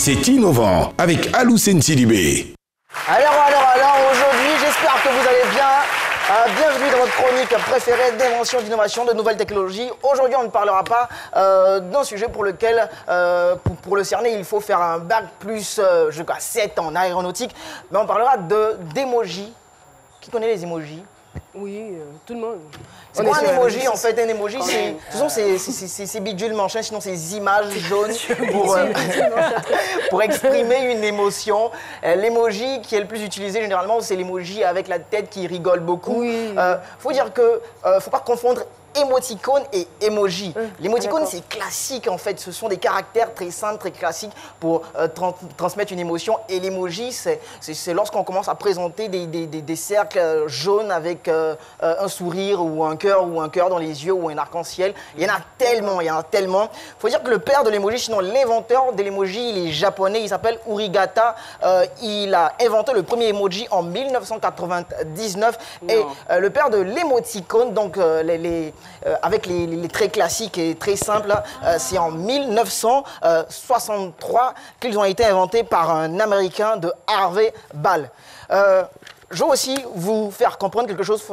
C'est innovant avec Aloussène Sidibé. Alors, aujourd'hui, j'espère que vous allez bien. Bienvenue dans votre chronique préférée d'invention, d'innovation, de nouvelles technologies. Aujourd'hui, on ne parlera pas d'un sujet pour lequel, pour le cerner, il faut faire un bac plus, je crois, 7 en aéronautique. Mais on parlera d'émojis. Qui connaît les émojis? Oui, tout le monde. C'est quoi un emoji en fait? Un emoji, c'est bidule machin, sinon c'est des images jaunes pour exprimer une émotion. L'emoji qui est le plus utilisé généralement, c'est l'emoji avec la tête qui rigole beaucoup. Oui. Faut dire que faut pas confondre émoticône et emoji. L'émoticône, c'est classique en fait. Ce sont des caractères très simples, très classiques pour transmettre une émotion. Et l'emoji, c'est lorsqu'on commence à présenter des cercles jaunes avec un sourire ou un cœur dans les yeux ou un arc-en-ciel. Il y en a tellement, Faut dire que le père de l'emoji, sinon l'inventeur de l'emoji, il est japonais, il s'appelle Urigata. Il a inventé le premier emoji en 1999. Non. Et le père de l'émoticône, donc avec les traits classiques et très simples, c'est en 1963 qu'ils ont été inventés par un Américain de Harvey Ball. Je veux aussi vous faire comprendre quelque chose.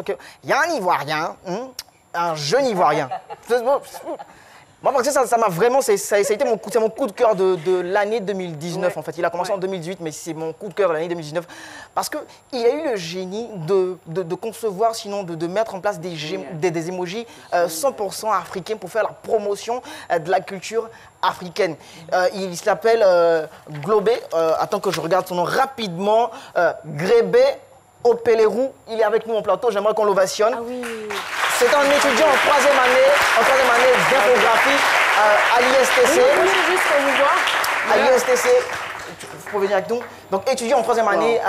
Il y a un Ivoirien, un jeune Ivoirien. Moi, parce que ça m'a vraiment, ça a été mon coup de cœur de l'année 2019, en fait. Il a commencé en 2018, mais c'est mon coup de cœur de l'année 2019. Parce qu'il a eu le génie de concevoir, sinon de mettre en place des émojis 100% africains pour faire la promotion de la culture africaine. Il s'appelle Globé, attends que je regarde son nom rapidement, Grébé Opélerou. Il est avec nous en plateau, j'aimerais qu'on l'ovationne. Ah oui. C'est un étudiant en troisième année d'infographie à l'ISTC. Oui, juste pour vous voir. À l'ISTC, vous pouvez venir avec nous. Donc, étudiant en troisième année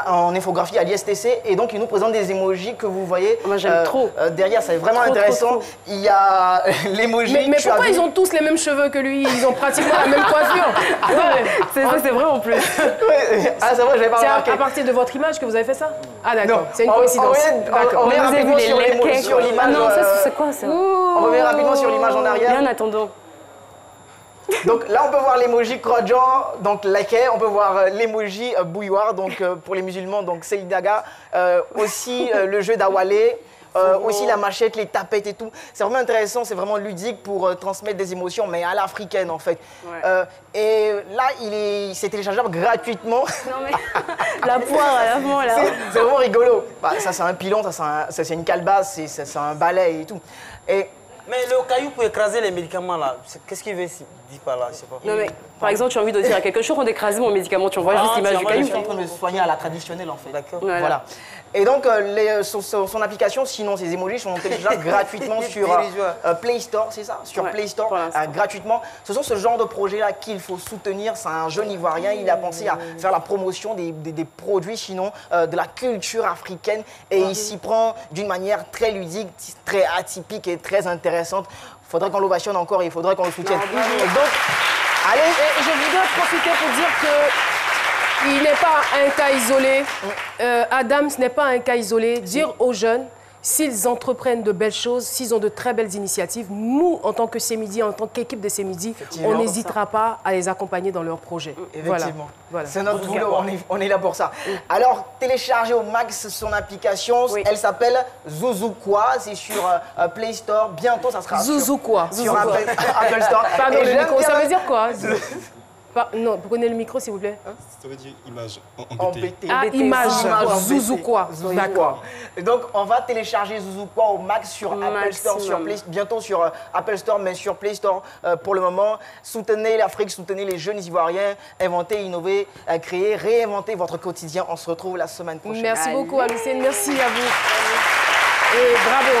en infographie à l'ISTC. Et donc, il nous présente des émojis que vous voyez. Moi, j'aime trop. Derrière, c'est vraiment intéressant. Trop. Il y a l'emoji. Mais pourquoi ils ont tous les mêmes cheveux que lui? Ils ont pratiquement la même coiffure. C'est vrai en plus. Ah, c'est vrai, je l'avais pas remarqué. C'est à partir de votre image que vous avez fait ça? Ah, d'accord. C'est une coïncidence. On revient rapidement sur l'image. Non, ça, c'est quoi ça? On revient rapidement sur l'image en arrière. Bien en attendant. Donc là, on peut voir l'emoji Krojan, donc laquais, on peut voir l'emoji bouilloire, donc pour les musulmans, donc Selidaga, aussi le jeu d'Awalé, aussi la machette, les tapettes et tout. C'est vraiment intéressant, c'est vraiment ludique pour transmettre des émotions, mais à l'africaine en fait. Ouais. Et là, c'est téléchargeable gratuitement. Non mais, la poire à l'avant là. C'est vraiment rigolo. Bah, ça, c'est un pilon, ça, c'est une calebasse, c'est un balai et tout. Mais le caillou pour écraser les médicaments là, qu'est-ce qu'il veut dire par là? Je sais pas. Non mais, par exemple, tu as envie de dire à quelque chose, on écrase mon médicament, tu envoies juste l'image du caillou. Je suis en train de me soigner à la traditionnelle en fait. D'accord. Voilà. Et donc, son application, sinon ces emojis sont téléchargeables gratuitement sur Play Store, c'est ça? Sur Play Store, gratuitement. Ce sont ce genre de projets-là qu'il faut soutenir. C'est un jeune Ivoirien, il a pensé à faire la promotion des produits, sinon de la culture africaine. Et il s'y prend d'une manière très ludique, très atypique et très intéressante. Il faudrait qu'on l'ovationne encore et il faudrait qu'on le soutienne. Et donc, allez. Et je voudrais profiter pour dire que il n'est pas un cas isolé. Adam, ce n'est pas un cas isolé. Dire aux jeunes, s'ils entreprennent de belles choses, s'ils ont de très belles initiatives, nous, en tant que CEMIDI, en tant qu'équipe de CEMIDI, on n'hésitera pas à les accompagner dans leurs projets. Effectivement. Voilà. C'est notre boulot, on est là pour ça. Alors, téléchargez au max son application. Elle s'appelle Zouzoukwa. C'est sur Play Store. Bientôt, ça sera Zouzoukwa. Sur Apple Store. Pardon, le micro, ça veut dire quoi? Non, vous prenez le micro, s'il vous plaît. Ça veut dire image en BT. Ah, image. Zouzoukwa. D'accord. Et donc, on va télécharger Zouzoukwa au max sur Apple Store, bientôt sur Apple Store, mais sur Play Store pour le moment. Soutenez l'Afrique, soutenez les jeunes Ivoiriens. Inventez, innovez, créez, réinventez votre quotidien. On se retrouve la semaine prochaine. Merci beaucoup, Aloussène. Merci à vous. Et bravo.